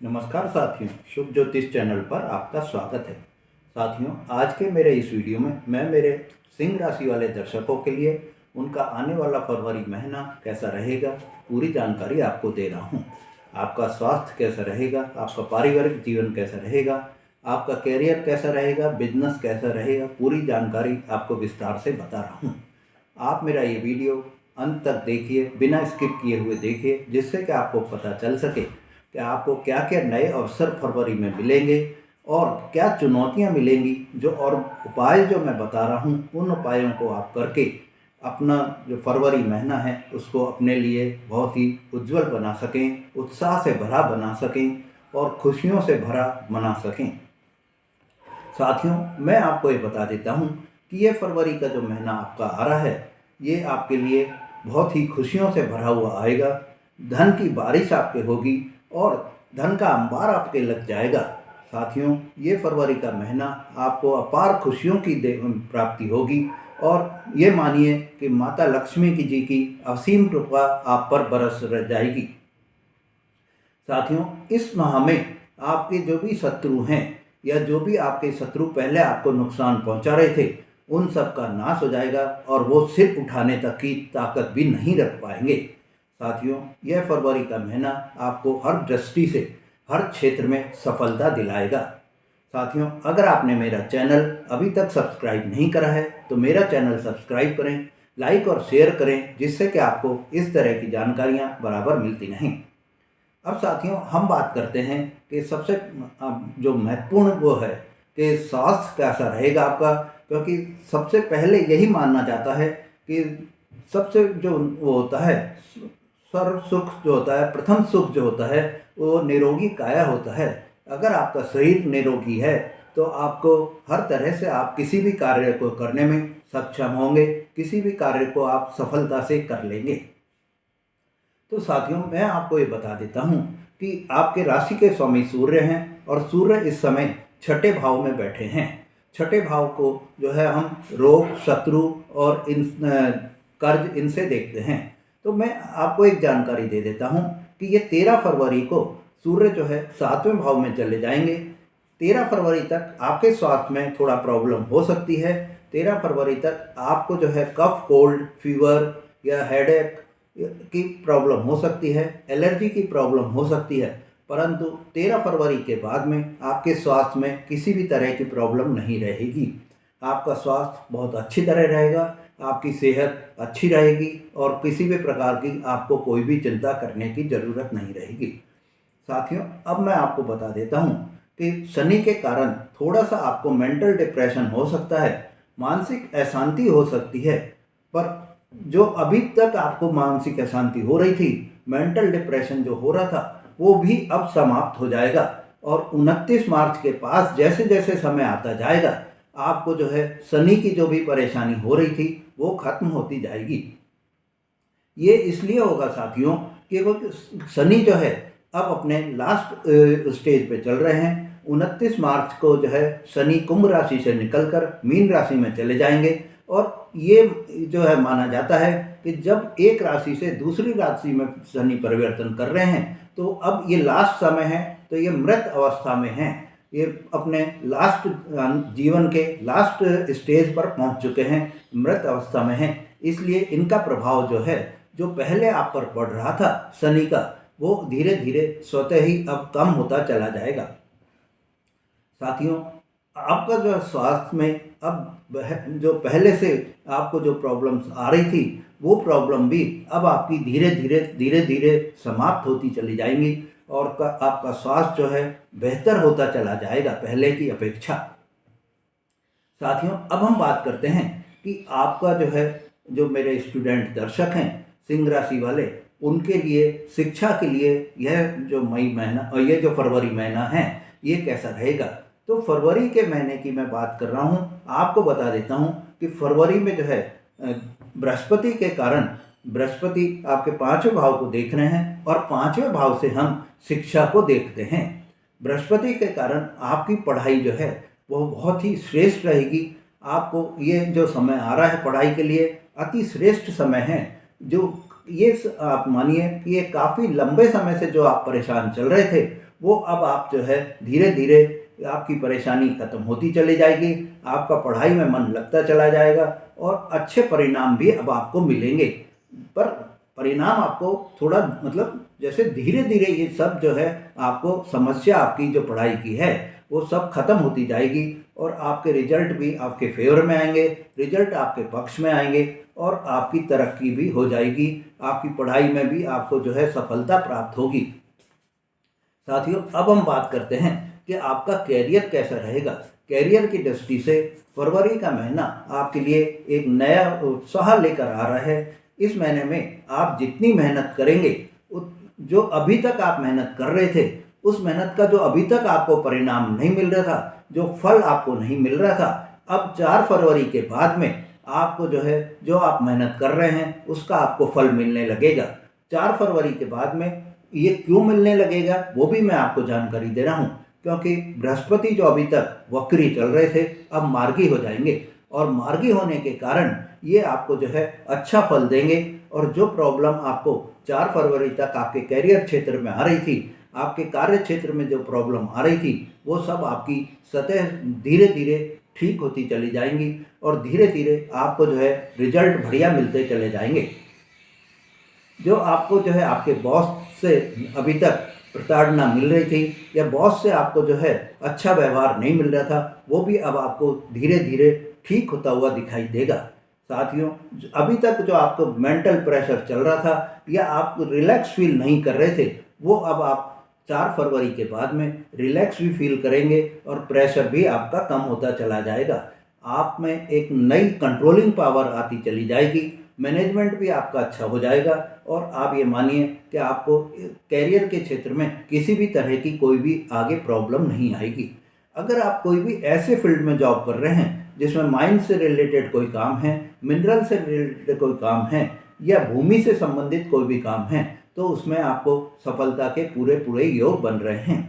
नमस्कार साथियों, शुभ ज्योतिष चैनल पर आपका स्वागत है। साथियों, आज के मेरे इस वीडियो में मैं मेरे सिंह राशि वाले दर्शकों के लिए उनका आने वाला फरवरी महीना कैसा रहेगा पूरी जानकारी आपको दे रहा हूं। आपका स्वास्थ्य कैसा रहेगा, आपका पारिवारिक जीवन कैसा रहेगा, आपका कैरियर कैसा रहेगा, बिजनेस कैसा रहेगा, पूरी जानकारी आपको विस्तार से बता रहा हूँ। आप मेरा ये वीडियो अंत तक देखिए, बिना स्किप किए हुए देखिए, जिससे कि आपको पता चल सके कि आपको क्या क्या नए अवसर फरवरी में मिलेंगे और क्या चुनौतियां मिलेंगी। जो और उपाय जो मैं बता रहा हूं, उन उपायों को आप करके अपना जो फरवरी महीना है उसको अपने लिए बहुत ही उज्जवल बना सकें, उत्साह से भरा बना सकें और खुशियों से भरा बना सकें। साथियों, मैं आपको ये बता देता हूँ कि ये फरवरी का जो महीना आपका आ रहा है, ये आपके लिए बहुत ही खुशियों से भरा हुआ आएगा। धन की बारिश आपके होगी और धन का अंबार आपके लग जाएगा। साथियों, ये फरवरी का महीना आपको अपार खुशियों की प्राप्ति होगी और ये मानिए कि माता लक्ष्मी जी की असीम कृपा आप पर बरस रह जाएगी। साथियों, इस माह में आपके जो भी शत्रु हैं या जो भी आपके शत्रु पहले आपको नुकसान पहुंचा रहे थे, उन सब का नाश हो जाएगा और वो सिर उठाने तक की ताकत भी नहीं रख पाएंगे। साथियों, यह फरवरी का महीना आपको हर दृष्टि से हर क्षेत्र में सफलता दिलाएगा। साथियों, अगर आपने मेरा चैनल अभी तक सब्सक्राइब नहीं करा है तो मेरा चैनल सब्सक्राइब करें, लाइक और शेयर करें, जिससे कि आपको इस तरह की जानकारियाँ बराबर मिलती रहें। अब साथियों, हम बात करते हैं कि सबसे जो महत्वपूर्ण वो है कि स्वास्थ्य कैसा रहेगा आपका, क्योंकि सबसे पहले यही माना जाता है कि सबसे जो वो होता है सर्व सुख जो होता है, प्रथम सुख जो होता है वो निरोगी काया होता है। अगर आपका शरीर निरोगी है तो आपको हर तरह से आप किसी भी कार्य को करने में सक्षम होंगे, किसी भी कार्य को आप सफलता से कर लेंगे। तो साथियों, मैं आपको ये बता देता हूँ कि आपके राशि के स्वामी सूर्य हैं और सूर्य इस समय छठे भाव में बैठे हैं। छठे भाव को जो है हम रोग, शत्रु और कर्ज इनसे देखते हैं। तो मैं आपको एक जानकारी दे देता हूँ कि ये 13 फरवरी को सूर्य जो है 7वें भाव में चले जाएंगे। 13 फरवरी तक आपके स्वास्थ्य में थोड़ा प्रॉब्लम हो सकती है। 13 फरवरी तक आपको जो है कफ, कोल्ड, फीवर या हेडेक की प्रॉब्लम हो सकती है, एलर्जी की प्रॉब्लम हो सकती है, परंतु 13 फरवरी के बाद में आपके स्वास्थ्य में किसी भी तरह की प्रॉब्लम नहीं रहेगी। आपका स्वास्थ्य बहुत अच्छी तरह रहेगा, आपकी सेहत अच्छी रहेगी और किसी भी प्रकार की आपको कोई भी चिंता करने की ज़रूरत नहीं रहेगी। साथियों, अब मैं आपको बता देता हूँ कि शनि के कारण थोड़ा सा आपको मेंटल डिप्रेशन हो सकता है, मानसिक अशांति हो सकती है। पर जो अभी तक आपको मानसिक अशांति हो रही थी, मेंटल डिप्रेशन जो हो रहा था, वो भी अब समाप्त हो जाएगा और 29 मार्च के पास जैसे जैसे समय आता जाएगा, आपको जो है शनि की जो भी परेशानी हो रही थी वो खत्म होती जाएगी। ये इसलिए होगा साथियों कि वो शनि जो है अब अपने लास्ट स्टेज पे चल रहे हैं। 29 मार्च को जो है शनि कुंभ राशि से निकलकर मीन राशि में चले जाएंगे और ये जो है माना जाता है कि जब एक राशि से दूसरी राशि में शनि परिवर्तन कर रहे हैं तो अब ये लास्ट समय है, तो ये मृत अवस्था में हैं। ये अपने लास्ट जीवन के लास्ट स्टेज पर पहुंच चुके हैं, मृत अवस्था में हैं। इसलिए इनका प्रभाव जो है, जो पहले आप पर पड़ रहा था शनि का, वो धीरे धीरे स्वतः ही अब कम होता चला जाएगा। साथियों, आपका जो स्वास्थ्य में अब जो पहले से आपको जो प्रॉब्लम्स आ रही थी, वो प्रॉब्लम भी अब आपकी धीरे धीरे समाप्त होती चली जाएंगी और आपका स्वास्थ्य जो है बेहतर होता चला जाएगा पहले की अपेक्षा। साथियों, अब हम बात करते हैं कि आपका जो है, जो मेरे स्टूडेंट दर्शक हैं सिंह राशि वाले, उनके लिए शिक्षा के लिए यह जो मई महीना और ये जो फरवरी महीना है ये कैसा रहेगा। तो फरवरी के महीने की मैं बात कर रहा हूँ, आपको बता देता हूँ कि फरवरी में जो है बृहस्पति के कारण, बृहस्पति आपके 5वें भाव को देख रहे हैं और 5वें भाव से हम शिक्षा को देखते हैं। बृहस्पति के कारण आपकी पढ़ाई जो है वो बहुत ही श्रेष्ठ रहेगी। आपको ये जो समय आ रहा है पढ़ाई के लिए अति श्रेष्ठ समय है। जो ये आप मानिए कि ये काफ़ी लंबे समय से जो आप परेशान चल रहे थे वो अब आप जो है धीरे धीरे आपकी परेशानी खत्म होती चली जाएगी, आपका पढ़ाई में मन लगता चला जाएगा और अच्छे परिणाम भी अब आपको मिलेंगे। पर परिणाम आपको थोड़ा मतलब जैसे धीरे धीरे ये सब जो है आपको समस्या आपकी जो पढ़ाई की है वो सब खत्म होती जाएगी और आपके रिजल्ट भी आपके फेवर में आएंगे, रिजल्ट आपके पक्ष में आएंगे और आपकी तरक्की भी हो जाएगी, आपकी पढ़ाई में भी आपको जो है सफलता प्राप्त होगी। साथियों, अब हम बात करते हैं कि आपका कैरियर कैसा रहेगा। कैरियर की दृष्टि से फरवरी का महीना आपके लिए एक नया उत्साह लेकर आ रहा है। इस महीने में आप जितनी मेहनत करेंगे, जो अभी तक आप मेहनत कर रहे थे उस मेहनत का जो अभी तक आपको परिणाम नहीं मिल रहा था, जो फल आपको नहीं मिल रहा था, अब 4 फरवरी के बाद में आपको जो है जो आप मेहनत कर रहे हैं उसका आपको फल मिलने लगेगा। 4 फरवरी के बाद में ये क्यों मिलने लगेगा वो भी मैं आपको जानकारी दे रहा हूँ, क्योंकि बृहस्पति जो अभी तक वक्री चल रहे थे अब मार्गी हो जाएंगे और मार्गी होने के कारण ये आपको जो है अच्छा फल देंगे और जो प्रॉब्लम आपको 4 फरवरी तक आपके कैरियर क्षेत्र में आ रही थी, आपके कार्य क्षेत्र में जो प्रॉब्लम आ रही थी वो सब आपकी सतह धीरे धीरे ठीक होती चली जाएंगी और धीरे धीरे आपको जो है रिजल्ट बढ़िया मिलते चले जाएंगे। जो आपको जो है आपके बॉस से अभी तक प्रताड़ना मिल रही थी या बॉस से आपको जो है अच्छा व्यवहार नहीं मिल रहा था, वो भी अब आपको धीरे धीरे ठीक होता हुआ दिखाई देगा। साथियों, अभी तक जो आपको मेंटल प्रेशर चल रहा था या आप रिलैक्स फील नहीं कर रहे थे, वो अब आप 4 फरवरी के बाद में रिलैक्स भी फील करेंगे और प्रेशर भी आपका कम होता चला जाएगा। आप में एक नई कंट्रोलिंग पावर आती चली जाएगी, मैनेजमेंट भी आपका अच्छा हो जाएगा और आप ये मानिए कि आपको कैरियर के क्षेत्र में किसी भी तरह की कोई भी आगे प्रॉब्लम नहीं आएगी। अगर आप कोई भी ऐसे फील्ड में जॉब कर रहे हैं जिसमें माइन से रिलेटेड कोई काम है, मिनरल से रिलेटेड कोई काम है या भूमि से संबंधित कोई भी काम है, तो उसमें आपको सफलता के पूरे पूरे योग बन रहे हैं।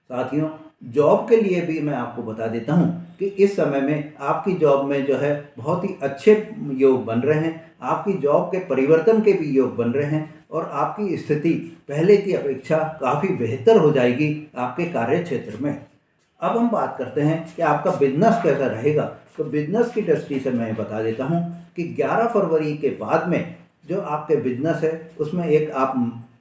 साथियों, जॉब के लिए भी मैं आपको बता देता हूं कि इस समय में आपकी जॉब में जो है बहुत ही अच्छे योग बन रहे हैं, आपकी जॉब के परिवर्तन के भी योग बन रहे हैं और आपकी स्थिति पहले की अपेक्षा काफ़ी बेहतर हो जाएगी आपके कार्य क्षेत्र में। अब हम बात करते हैं कि आपका बिजनेस कैसा रहेगा। तो बिजनेस की दृष्टि से मैं बता देता हूं कि 11 फरवरी के बाद में जो आपके बिजनेस है उसमें एक आप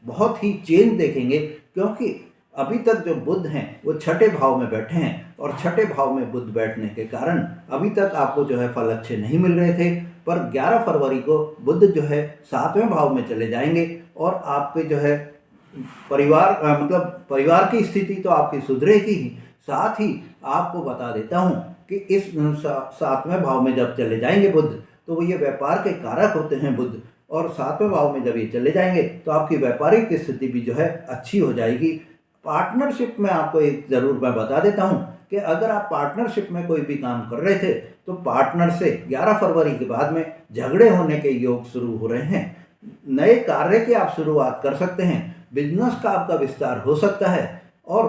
बहुत ही चेंज देखेंगे, क्योंकि अभी तक जो बुध हैं वो छठे भाव में बैठे हैं और छठे भाव में बुध बैठने के कारण अभी तक आपको जो है फल अच्छे नहीं मिल रहे थे, पर 11 फरवरी को बुध जो है 7वें भाव में चले जाएंगे और आपके जो है मतलब परिवार की स्थिति तो आपकी सुधरेगी ही, साथ ही आपको बता देता हूँ कि इस 7वें भाव में जब चले जाएंगे बुध, तो ये व्यापार के कारक होते हैं बुध, और 7वें भाव में जब ये चले जाएंगे तो आपकी व्यापारिक स्थिति भी जो है अच्छी हो जाएगी। पार्टनरशिप में आपको एक ज़रूर मैं बता देता हूँ कि अगर आप पार्टनरशिप में कोई भी काम कर रहे थे तो पार्टनर से 11 फरवरी के बाद में झगड़े होने के योग शुरू हो रहे हैं। नए कार्य की आप शुरुआत कर सकते हैं, बिजनेस का आपका विस्तार हो सकता है, और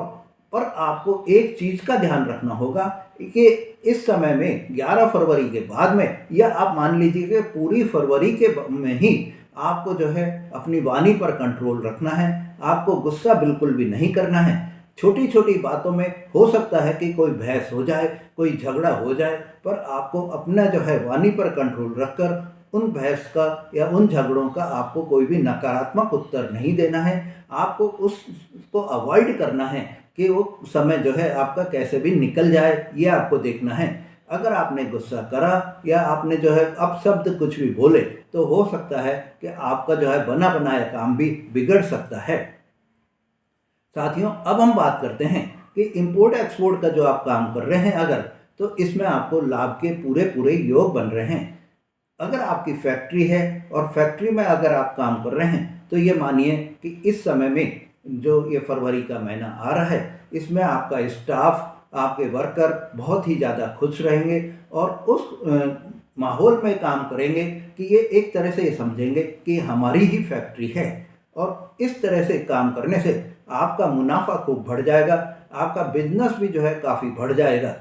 पर आपको एक चीज़ का ध्यान रखना होगा कि इस समय में 11 फरवरी के बाद में, या आप मान लीजिए कि पूरी फरवरी के में ही आपको जो है अपनी वाणी पर कंट्रोल रखना है। आपको गुस्सा बिल्कुल भी नहीं करना है। छोटी छोटी बातों में हो सकता है कि कोई बहस हो जाए, कोई झगड़ा हो जाए, पर आपको अपना जो है वाणी पर कंट्रोल रखकर उन बहस का या उन झगड़ों का आपको कोई भी नकारात्मक उत्तर नहीं देना है। आपको उसको अवॉइड करना है कि वो समय जो है आपका कैसे भी निकल जाए, ये आपको देखना है। अगर आपने गुस्सा करा या आपने जो है अपशब्द कुछ भी बोले तो हो सकता है कि आपका जो है बना बनाया काम भी बिगड़ सकता है। साथियों, अब हम बात करते हैं कि इंपोर्ट एक्सपोर्ट का जो आप काम कर रहे हैं अगर, तो इसमें आपको लाभ के पूरे पूरे योग बन रहे हैं। अगर आपकी फैक्ट्री है और फैक्ट्री में अगर आप काम कर रहे हैं तो ये मानिए कि इस समय में जो ये फरवरी का महीना आ रहा है इसमें आपका स्टाफ, आपके वर्कर बहुत ही ज़्यादा खुश रहेंगे और उस माहौल में काम करेंगे कि ये एक तरह से ये समझेंगे कि हमारी ही फैक्ट्री है, और इस तरह से काम करने से आपका मुनाफा खूब बढ़ जाएगा, आपका बिजनेस भी जो है काफ़ी बढ़ जाएगा।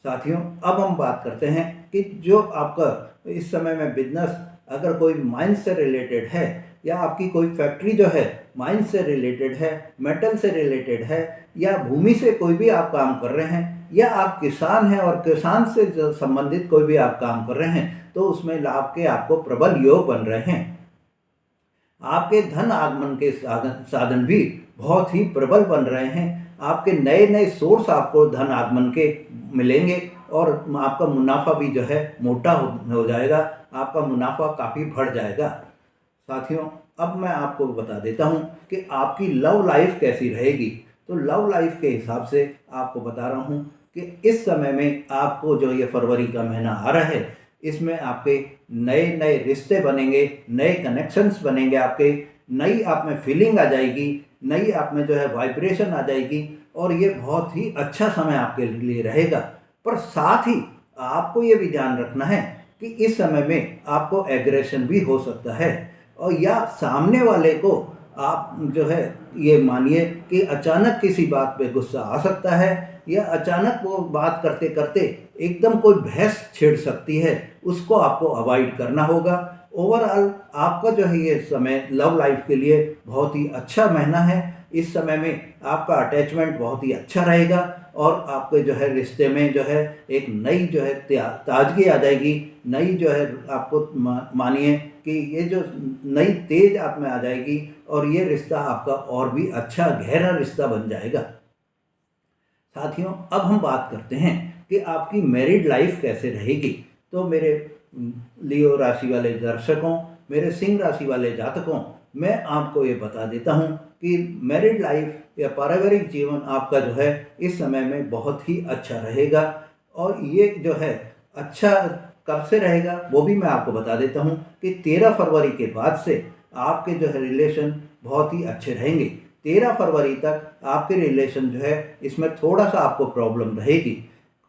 साथियों, अब हम बात करते हैं कि जो आपका इस समय में बिजनेस अगर कोई माइन से रिलेटेड है या आपकी कोई फैक्ट्री जो है माइंस से रिलेटेड है, मेटल से रिलेटेड है, या भूमि से कोई भी आप काम कर रहे हैं, या आप किसान हैं और किसान से जो संबंधित कोई भी आप काम कर रहे हैं, तो उसमें लाभ के आपको प्रबल योग बन रहे हैं। आपके धन आगमन के साधन भी बहुत ही प्रबल बन रहे हैं। आपके नए नए सोर्स आपको धन आगमन के मिलेंगे और आपका मुनाफा भी जो है मोटा हो जाएगा, आपका मुनाफा काफ़ी बढ़ जाएगा। साथियों, अब मैं आपको बता देता हूँ कि आपकी लव लाइफ कैसी रहेगी। तो लव लाइफ के हिसाब से आपको बता रहा हूँ कि इस समय में आपको जो ये फरवरी का महीना आ रहा है, इसमें आपके नए नए रिश्ते बनेंगे, नए कनेक्शंस बनेंगे, आपके नई आप में फीलिंग आ जाएगी, नई आप में जो है वाइब्रेशन आ जाएगी, और ये बहुत ही अच्छा समय आपके लिए रहेगा। पर साथ ही आपको ये भी ध्यान रखना है कि इस समय में आपको एग्रेशन भी हो सकता है, और या सामने वाले को आप जो है ये मानिए कि अचानक किसी बात पे गुस्सा आ सकता है, या अचानक वो बात करते करते एकदम कोई बहस छिड़ सकती है, उसको आपको अवॉइड करना होगा। ओवरऑल आपका जो है ये समय लव लाइफ के लिए बहुत ही अच्छा महीना है। इस समय में आपका अटैचमेंट बहुत ही अच्छा रहेगा, और आपके जो है रिश्ते में जो है एक नई जो है ताजगी आ जाएगी, नई जो है आपको मानिए कि ये जो नई तेज आप में आ जाएगी, और ये रिश्ता आपका और भी अच्छा गहरा रिश्ता बन जाएगा। साथियों, अब हम बात करते हैं कि आपकी मैरिड लाइफ कैसे रहेगी। तो मेरे लियो राशि वाले दर्शकों, मेरे सिंह राशि वाले जातकों, मैं आपको ये बता देता हूँ कि मैरिड लाइफ या पारिवारिक जीवन आपका जो है इस समय में बहुत ही अच्छा रहेगा। और ये जो है अच्छा कब से रहेगा वो भी मैं आपको बता देता हूँ कि 13 फरवरी के बाद से आपके जो है रिलेशन बहुत ही अच्छे रहेंगे। 13 फरवरी तक आपके रिलेशन जो है इसमें थोड़ा सा आपको प्रॉब्लम रहेगी।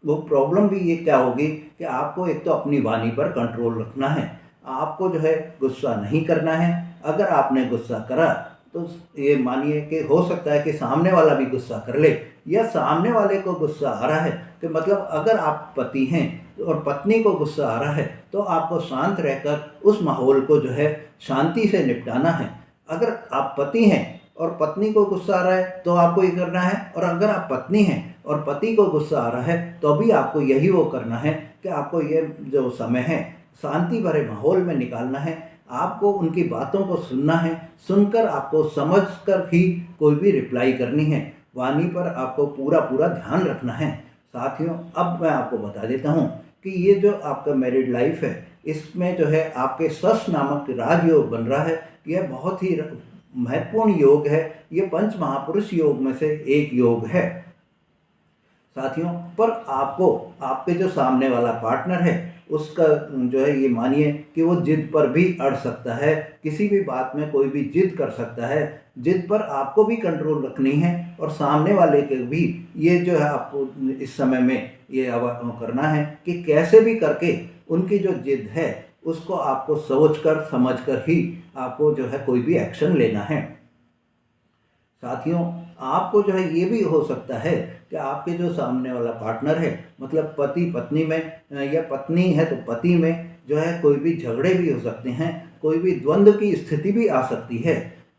वो प्रॉब्लम भी ये क्या होगी कि आपको एक तो अपनी वाणी पर कंट्रोल रखना है, आपको जो है गुस्सा नहीं करना है। अगर आपने गुस्सा करा तो ये मानिए कि हो सकता है कि सामने वाला भी गुस्सा कर ले, या सामने वाले को गुस्सा आ रहा है कि मतलब अगर आप पति हैं और पत्नी को गुस्सा आ रहा है, तो आपको शांत रहकर उस माहौल को जो है शांति से निपटाना है। अगर आप पति हैं और पत्नी को गुस्सा आ रहा है तो आपको ये करना है, और अगर आप पत्नी हैं और पति को गुस्सा आ रहा है तो भी आपको यही वो करना है कि आपको ये जो समय है शांति भरे माहौल में निकालना है। आपको उनकी बातों को सुनना है, सुनकर आपको समझकर ही कोई भी रिप्लाई करनी है। वाणी पर आपको पूरा पूरा ध्यान रखना है। साथियों, अब मैं आपको बता देता हूँ कि ये जो आपका मैरिड लाइफ है, इसमें जो है आपके सस नामक राजयोग बन रहा है। यह बहुत ही महत्वपूर्ण योग है, ये पंच महापुरुष योग में से एक योग है। साथियों, पर आपको आपके जो सामने वाला पार्टनर है उसका जो है ये मानिए कि वो जिद पर भी अड़ सकता है, किसी भी बात में कोई भी जिद कर सकता है। जिद पर आपको भी कंट्रोल रखनी है, और सामने वाले के भी ये जो है आपको इस समय में ये करना है कि कैसे भी करके उनकी जो जिद है उसको आपको सोच कर समझ कर ही आपको जो है कोई भी एक्शन लेना है। साथियों, आपको जो है ये भी हो सकता है कि आपके जो सामने वाला पार्टनर है, मतलब पति पत्नी में या पत्नी है तो पति में जो है कोई भी झगड़े भी हो सकते हैं, कोई भी द्वंद्व की स्थिति भी आ सकती है,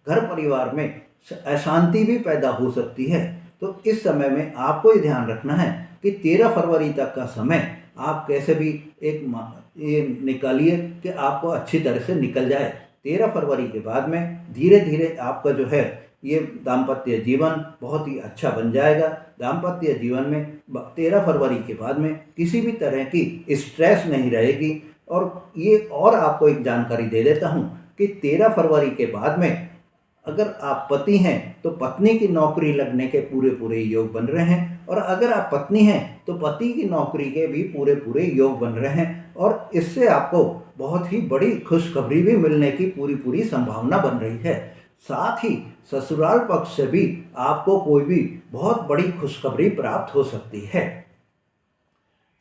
घर परिवार में अशांति भी पैदा हो सकती है। तो इस समय में आपको ये ध्यान रखना है कि 13 फरवरी तक का समय आप कैसे भी ये निकालिए कि आपको अच्छी तरह से निकल जाए। 13 फरवरी के बाद में धीरे धीरे आपका जो है ये दाम्पत्य जीवन बहुत ही अच्छा बन जाएगा। दाम्पत्य जीवन में 13 फरवरी के बाद में किसी भी तरह की स्ट्रेस नहीं रहेगी। और ये और आपको एक जानकारी दे देता हूँ कि 13 फरवरी के बाद में अगर आप पति हैं तो पत्नी की नौकरी लगने के पूरे पूरे योग बन रहे हैं, और अगर आप पत्नी हैं तो पति की नौकरी के भी पूरे पूरे योग बन रहे हैं। और इससे आपको बहुत ही बड़ी खुशखबरी भी मिलने की पूरी पूरी संभावना बन रही है। साथ ही ससुराल पक्ष से भी आपको कोई भी बहुत बड़ी खुशखबरी प्राप्त हो सकती है।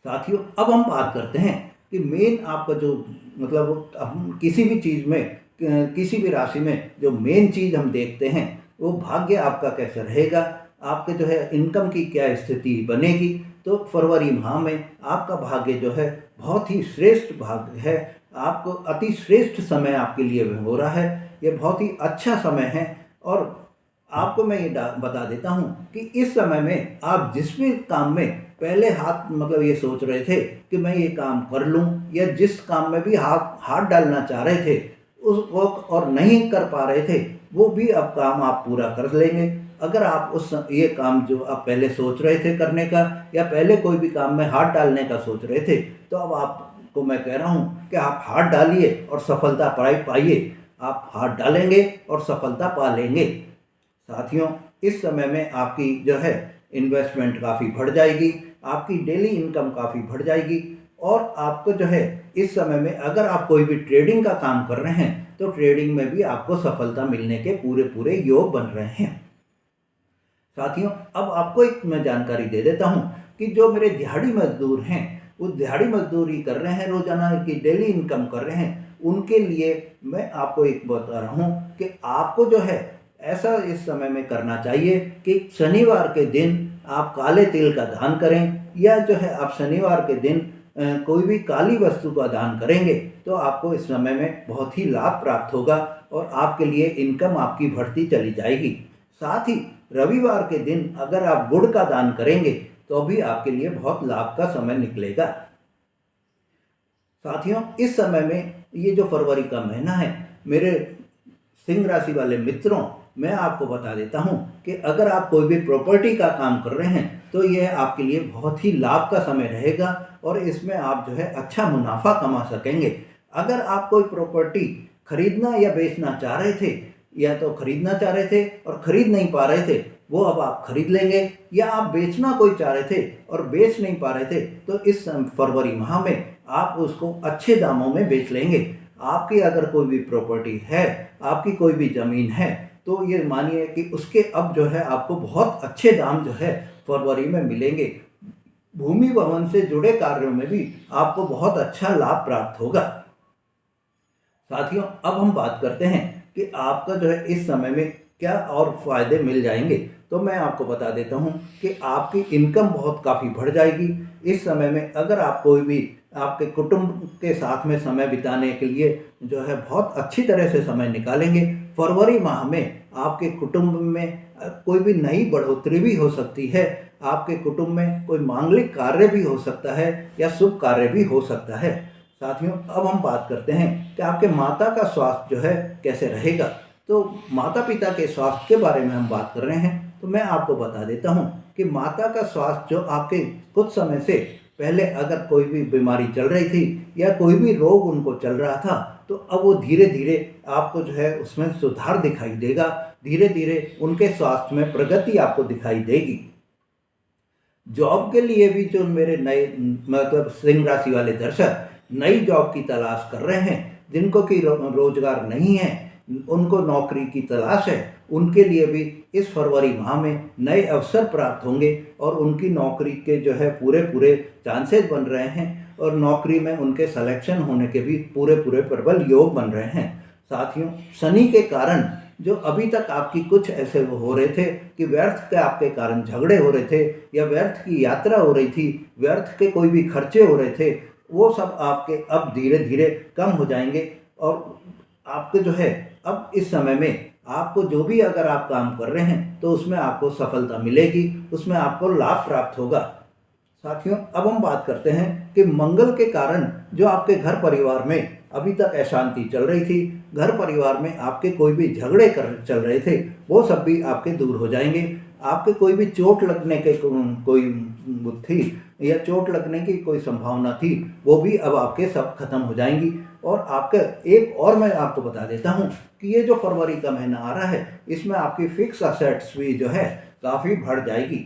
साथियों, अब हम बात करते हैं कि मेन आपका जो मतलब हम किसी भी चीज़ में किसी भी राशि में जो मेन चीज़ हम देखते हैं वो भाग्य आपका कैसा रहेगा, आपके जो है इनकम की क्या स्थिति बनेगी। तो फरवरी माह में आपका भाग्य जो है बहुत ही श्रेष्ठ भाग्य है, आपको अति श्रेष्ठ समय आपके लिए हो रहा है। ये बहुत ही अच्छा समय है। और आपको मैं ये बता देता हूँ कि इस समय में आप जिस भी काम में पहले हाथ मतलब ये सोच रहे थे कि मैं ये काम कर लूँ, या जिस काम में भी हाथ हाथ डालना चाह रहे थे उस वक्त और नहीं कर पा रहे थे, वो भी अब काम आप पूरा कर लेंगे। अगर आप ये काम जो आप पहले सोच रहे थे करने का, या पहले कोई भी काम में हाथ डालने का सोच रहे थे, तो अब आपको मैं कह रहा हूँ कि आप हाथ डालिए और सफलता पाइए। आप हाथ डालेंगे और सफलता पा लेंगे। साथियों, इस समय में आपकी जो है इन्वेस्टमेंट काफ़ी बढ़ जाएगी, आपकी डेली इनकम काफ़ी बढ़ जाएगी। और आपको जो है इस समय में अगर आप कोई भी ट्रेडिंग का काम कर रहे हैं तो ट्रेडिंग में भी आपको सफलता मिलने के पूरे पूरे योग बन रहे हैं। साथियों, अब आपको एक मैं जानकारी दे देता हूँ कि जो मेरे दिहाड़ी मजदूर हैं, वो दिहाड़ी मजदूरी कर रहे हैं, रोजाना की डेली इनकम कर रहे हैं, उनके लिए मैं आपको एक बता रहा हूँ कि आपको जो है ऐसा इस समय में करना चाहिए कि शनिवार के दिन आप काले तिल का दान करें, या जो है आप शनिवार के दिन कोई भी काली वस्तु का दान करेंगे तो आपको इस समय में बहुत ही लाभ प्राप्त होगा और आपके लिए इनकम आपकी बढ़ती चली जाएगी। साथ ही रविवार के दिन अगर आप गुड़ का दान करेंगे तो भी आपके लिए बहुत लाभ का समय निकलेगा। साथियों, इस समय में ये जो फरवरी का महीना है, मेरे सिंह राशि वाले मित्रों, मैं आपको बता देता हूँ कि अगर आप कोई भी प्रॉपर्टी का काम कर रहे हैं तो यह आपके लिए बहुत ही लाभ का समय रहेगा और इसमें आप जो है अच्छा मुनाफा कमा सकेंगे। अगर आप कोई प्रॉपर्टी खरीदना या बेचना चाह रहे थे, या तो खरीदना चाह रहे थे और खरीद नहीं पा रहे थे, वो अब आप खरीद लेंगे, या आप बेचना कोई चाह रहे थे और बेच नहीं पा रहे थे, तो इस फरवरी माह में आप उसको अच्छे दामों में बेच लेंगे। आपकी अगर कोई भी प्रॉपर्टी है, आपकी कोई भी ज़मीन है, तो ये मानिए कि उसके अब जो है आपको बहुत अच्छे दाम जो है फरवरी में मिलेंगे। भूमि भवन से जुड़े कार्यों में भी आपको बहुत अच्छा लाभ प्राप्त होगा। साथियों, अब हम बात करते हैं कि आपका जो है इस समय में क्या और फायदे मिल जाएंगे। तो मैं आपको बता देता हूं कि आपकी इनकम बहुत काफ़ी बढ़ जाएगी। इस समय में अगर आप कोई भी आपके कुटुंब के साथ में समय बिताने के लिए जो है बहुत अच्छी तरह से समय निकालेंगे, फरवरी माह में आपके कुटुंब में कोई भी नई बढ़ोतरी भी हो सकती है। आपके कुटुंब में कोई मांगलिक कार्य भी हो सकता है या शुभ कार्य भी हो सकता है। साथियों, अब हम बात करते हैं कि आपके माता का स्वास्थ्य जो है कैसे रहेगा। तो माता पिता के स्वास्थ्य के बारे में हम बात कर रहे हैं, तो मैं आपको बता देता हूं कि माता का स्वास्थ्य जो आपके कुछ समय से पहले अगर कोई भी बीमारी चल रही थी या कोई भी रोग उनको चल रहा था, तो अब वो धीरे धीरे आपको जो है उसमें सुधार दिखाई देगा। धीरे धीरे उनके स्वास्थ्य में प्रगति आपको दिखाई देगी। जॉब के लिए भी जो मेरे नए मतलब सिंह राशि वाले दर्शक नई जॉब की तलाश कर रहे हैं, जिनको कि रोजगार नहीं है, उनको नौकरी की तलाश है, उनके लिए भी इस फरवरी माह में नए अवसर प्राप्त होंगे और उनकी नौकरी के जो है पूरे पूरे चांसेस बन रहे हैं और नौकरी में उनके सिलेक्शन होने के भी पूरे पूरे प्रबल योग बन रहे हैं। साथियों, शनि के कारण जो अभी तक आपकी कुछ ऐसे हो रहे थे कि व्यर्थ के आपके कारण झगड़े हो रहे थे या व्यर्थ की यात्रा हो रही थी, व्यर्थ के कोई भी खर्चे हो रहे थे, वो सब आपके अब धीरे धीरे कम हो जाएंगे। और आपके जो है अब इस समय में आपको जो भी अगर आप काम कर रहे हैं तो उसमें आपको सफलता मिलेगी, उसमें आपको लाभ प्राप्त होगा। साथियों, अब हम बात करते हैं कि मंगल के कारण जो आपके घर परिवार में अभी तक अशांति चल रही थी, घर परिवार में आपके कोई भी झगड़े चल रहे थे, वो सब भी आपके दूर हो जाएंगे। आपके कोई भी चोट लगने के कोई थी या चोट लगने की कोई संभावना थी, वो भी अब आपके सब खत्म हो जाएंगी। और आपका एक और मैं आपको बता देता हूँ कि ये जो फरवरी का महीना आ रहा है, इसमें आपकी फिक्स असेट्स भी जो है काफ़ी बढ़ जाएगी।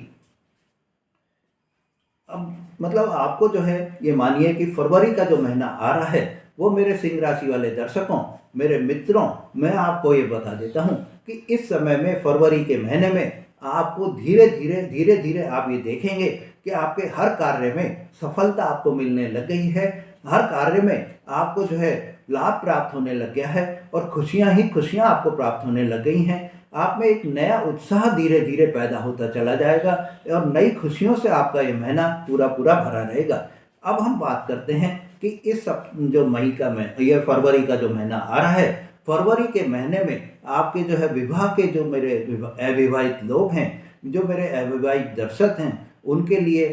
अब मतलब आपको जो है ये मानिए कि फरवरी का जो महीना आ रहा है, वो मेरे सिंह राशि वाले दर्शकों, मेरे मित्रों, मैं आपको ये बता देता हूँ कि इस समय में फरवरी के महीने में आपको धीरे धीरे आप ये देखेंगे कि आपके हर कार्य में सफलता आपको मिलने लग गई है। हर कार्य में आपको जो है लाभ प्राप्त होने लग गया है और खुशियाँ ही खुशियाँ आपको प्राप्त होने लग गई हैं। आप में एक नया उत्साह धीरे धीरे पैदा होता चला जाएगा और नई खुशियों से आपका ये महीना पूरा पूरा भरा रहेगा। अब हम बात करते हैं कि इस जो मई का ये फरवरी का जो महीना आ रहा है, फरवरी के महीने में आपके जो है विवाह के जो मेरे अविवाहित लोग हैं, जो मेरे अविवाहित दर्शक हैं, उनके लिए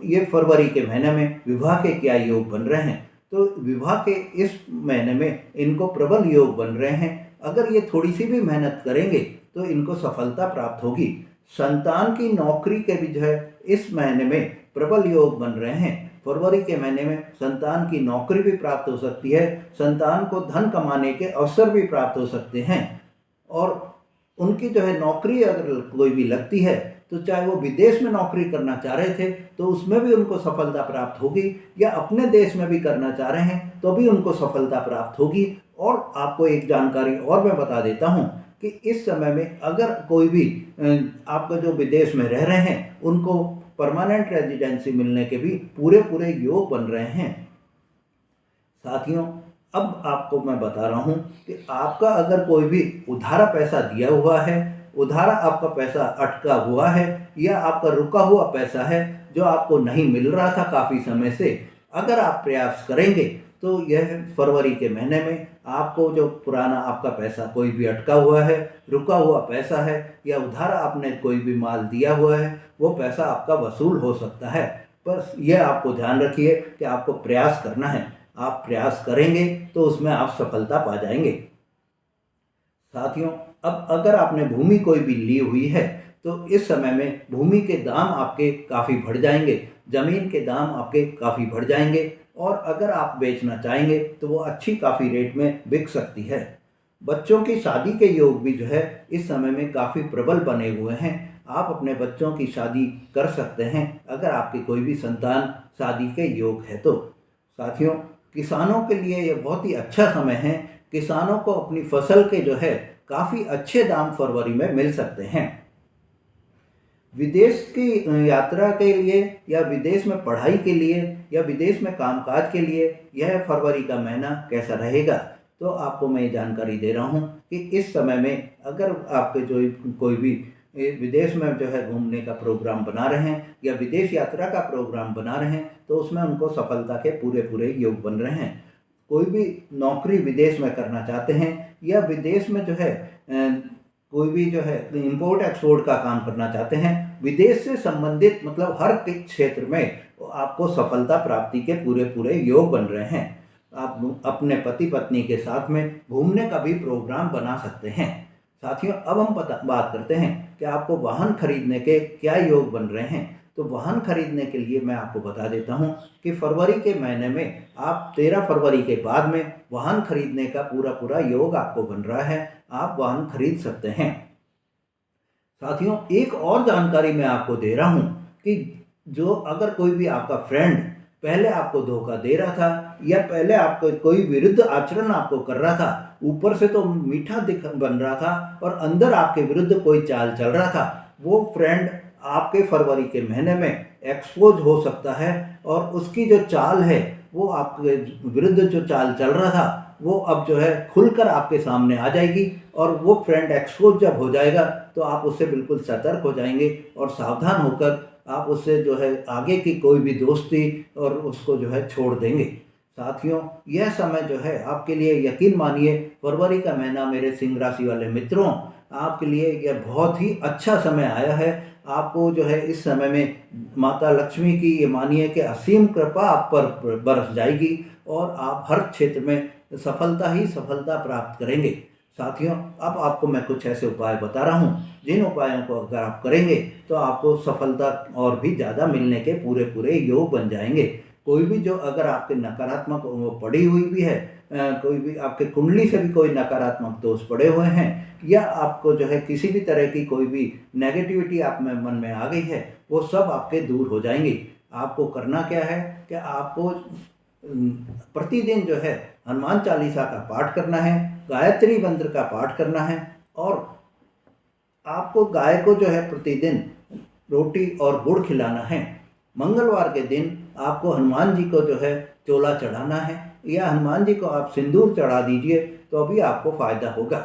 ये फरवरी के महीने में विवाह के क्या योग बन रहे हैं। तो विवाह के इस महीने में इनको प्रबल योग बन रहे हैं। अगर ये थोड़ी सी भी मेहनत करेंगे तो इनको सफलता प्राप्त होगी। संतान की नौकरी के भी जो है इस महीने में प्रबल योग बन रहे हैं। फरवरी के महीने में संतान की नौकरी भी प्राप्त हो सकती है, संतान को धन कमाने के अवसर भी प्राप्त हो सकते हैं। और उनकी जो है नौकरी अगर कोई भी लगती है तो चाहे वो विदेश में नौकरी करना चाह रहे थे तो उसमें भी उनको सफलता प्राप्त होगी, या अपने देश में भी करना चाह रहे हैं तो भी उनको सफलता प्राप्त होगी। और आपको एक जानकारी और मैं बता देता हूँ कि इस समय में अगर कोई भी आपका जो विदेश में रह रहे हैं उनको परमानेंट रेजिडेंसी मिलने के भी पूरे पूरे योग बन रहे हैं। साथियों, अब आपको मैं बता रहा हूँ कि आपका अगर कोई भी उधारा पैसा दिया हुआ है, उधारा आपका पैसा अटका हुआ है, या आपका रुका हुआ पैसा है जो आपको नहीं मिल रहा था काफ़ी समय से, अगर आप प्रयास करेंगे तो यह फरवरी के महीने में आपको जो पुराना आपका पैसा कोई भी अटका हुआ है, रुका हुआ पैसा है, या उधारा आपने कोई भी माल दिया हुआ है, वो पैसा आपका वसूल हो सकता है। बस यह आपको ध्यान रखिए कि आपको प्रयास करना है। आप प्रयास करेंगे तो उसमें आप सफलता पा जाएंगे। साथियों, अब अगर आपने भूमि कोई भी ली हुई है तो इस समय में भूमि के दाम आपके काफ़ी बढ़ जाएंगे, ज़मीन के दाम आपके काफ़ी बढ़ जाएंगे, और अगर आप बेचना चाहेंगे तो वो अच्छी काफ़ी रेट में बिक सकती है। बच्चों की शादी के योग भी जो है इस समय में काफ़ी प्रबल बने हुए हैं। आप अपने बच्चों की शादी कर सकते हैं अगर आपकी कोई भी संतान शादी के योग है तो। साथियों, किसानों के लिए ये बहुत ही अच्छा समय है। किसानों को अपनी फसल के जो है काफ़ी अच्छे दाम फरवरी में मिल सकते हैं। विदेश की यात्रा के लिए, या विदेश में पढ़ाई के लिए, या विदेश में कामकाज के लिए यह फरवरी का महीना कैसा रहेगा, तो आपको मैं ये जानकारी दे रहा हूँ कि इस समय में अगर आपके जो कोई भी विदेश में जो है घूमने का प्रोग्राम बना रहे हैं या विदेश यात्रा का प्रोग्राम बना रहे हैं तो उसमें उनको सफलता के पूरे पूरे योग बन रहे हैं। कोई भी नौकरी विदेश में करना चाहते हैं, या विदेश में जो है कोई भी जो है इंपोर्ट एक्सपोर्ट का काम करना चाहते हैं, विदेश से संबंधित मतलब हर क्षेत्र में आपको सफलता प्राप्ति के पूरे पूरे योग बन रहे हैं। आप अपने पति पत्नी के साथ में घूमने का भी प्रोग्राम बना सकते हैं। साथियों, अब हम बात करते हैं कि आपको वाहन खरीदने के क्या योग बन रहे हैं। तो वाहन खरीदने के लिए मैं आपको बता देता हूं कि फरवरी के महीने में आप 13 फरवरी के बाद में वाहन खरीदने का पूरा पूरा योग आपको बन रहा है। आप वाहन खरीद सकते हैं। साथियों, एक और जानकारी मैं आपको दे रहा हूं कि जो अगर कोई भी आपका फ्रेंड पहले आपको धोखा दे रहा था, या पहले आपको कोई विरुद्ध आचरण आपको कर रहा था, ऊपर से तो मीठा बन रहा था और अंदर आपके विरुद्ध कोई चाल चल रहा था, वो फ्रेंड आपके फरवरी के महीने में एक्सपोज हो सकता है, और उसकी जो चाल है वो आपके विरुद्ध जो चाल चल रहा था वो अब जो है खुलकर आपके सामने आ जाएगी। और वो फ्रेंड एक्सपोज जब हो जाएगा तो आप उससे बिल्कुल सतर्क हो जाएंगे और सावधान होकर आप उससे जो है आगे की कोई भी दोस्ती और उसको जो है छोड़ देंगे। साथियों, यह समय जो है आपके लिए, यकीन मानिए फरवरी का महीना मेरे सिंह राशि वाले मित्रों, आपके लिए यह बहुत ही अच्छा समय आया है। आपको जो है इस समय में माता लक्ष्मी की ये मानिए कि असीम कृपा आप पर बरस जाएगी और आप हर क्षेत्र में सफलता ही सफलता प्राप्त करेंगे। साथियों, अब आपको मैं कुछ ऐसे उपाय बता रहा हूँ जिन उपायों को अगर आप करेंगे तो आपको सफलता और भी ज़्यादा मिलने के पूरे पूरे योग बन जाएंगे। कोई भी जो अगर आपके नकारात्मक वो पड़ी हुई भी है, कोई भी आपके कुंडली से भी कोई नकारात्मक दोष पड़े हुए हैं, या आपको जो है किसी भी तरह की कोई भी नेगेटिविटी आप में मन में आ गई है, वो सब आपके दूर हो जाएंगी। आपको करना क्या है कि आपको प्रतिदिन जो है हनुमान चालीसा का पाठ करना है, गायत्री मंत्र का पाठ करना है, और आपको गाय को जो है प्रतिदिन रोटी और गुड़ खिलाना है। मंगलवार के दिन आपको हनुमान जी को जो है चोला चढ़ाना है, या हनुमान जी को आप सिंदूर चढ़ा दीजिए तो अभी आपको फायदा होगा।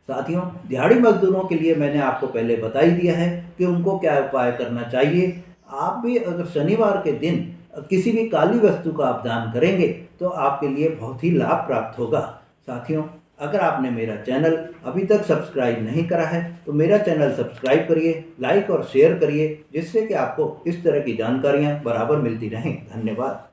साथियों, दिहाड़ी मजदूरों के लिए मैंने आपको पहले बता ही दिया है कि उनको क्या उपाय करना चाहिए। आप भी अगर शनिवार के दिन किसी भी काली वस्तु का आप दान करेंगे तो आपके लिए बहुत ही लाभ प्राप्त होगा। साथियों, अगर आपने मेरा चैनल अभी तक सब्सक्राइब नहीं करा है तो मेरा चैनल सब्सक्राइब करिए, लाइक और शेयर करिए, जिससे कि आपको इस तरह की जानकारियाँ बराबर मिलती रहें। धन्यवाद।